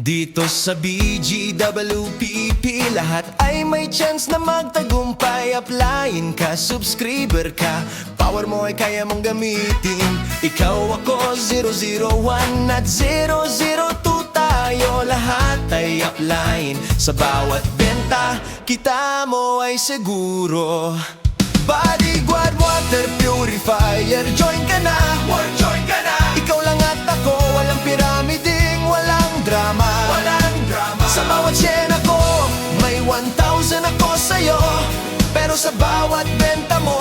Dito sa BGWPP, lahat ay may chance na magtagumpay. Applyin ka, subscriber ka, power mo ay kaya mong gamitin. Ikaw, ako, 001 at 002 tayo. Lahat ay applyin, sa bawat benta, kita mo ay seguro. Bodyguard Water Purifier, join ka na, join ka na. Ikaw lang at ako, walang pyramiding, walang drama, Sa bawat siyena ko, may 1,000 ako sa'yo. Pero sa bawat benta mo,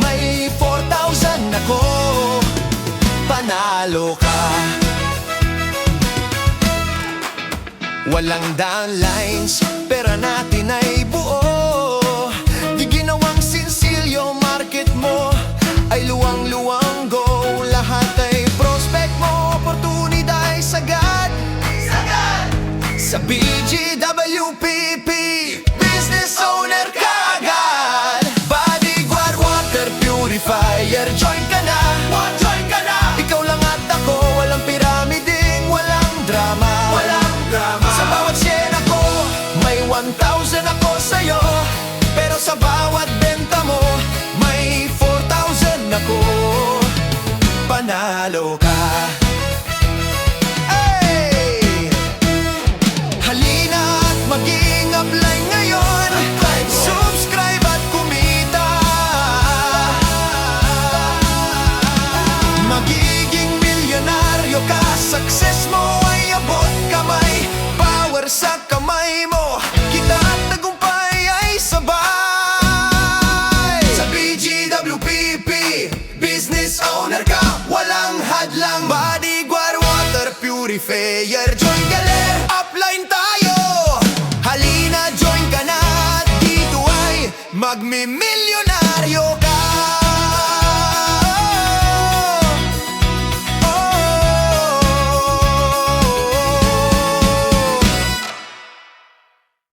may 4,000 ako. Panalo ka. Walang downlines, pera natin ay buo. Di ginawang sinsilyo, market mo ay luwang-luwang go. Lahat ay prospect mo, oportunidad ay sagad. Sa BGWPP, business owner ka agad. Bodyguard Water Purifier, join ka na, join ka na. Ikaw lang at ako, walang pyramiding, walang drama, Sa bawat siyena ko, may 1,000 ako sa'yo. Pero sa bawat benta mo, may 4,000 ako. Panalo ka. Maging apply ngayon, subscribe at kumita. Magiging milyonaryo ka, success mo ay abot kamay. Power sa kamay mo, kita at tagumpay ay sabay. Sa BGWPP, business owner ka, walang hadlang. Bodyguard Water Purifier, join galer, upline tayo. Halina, join ka na, dito ay magmi-milyon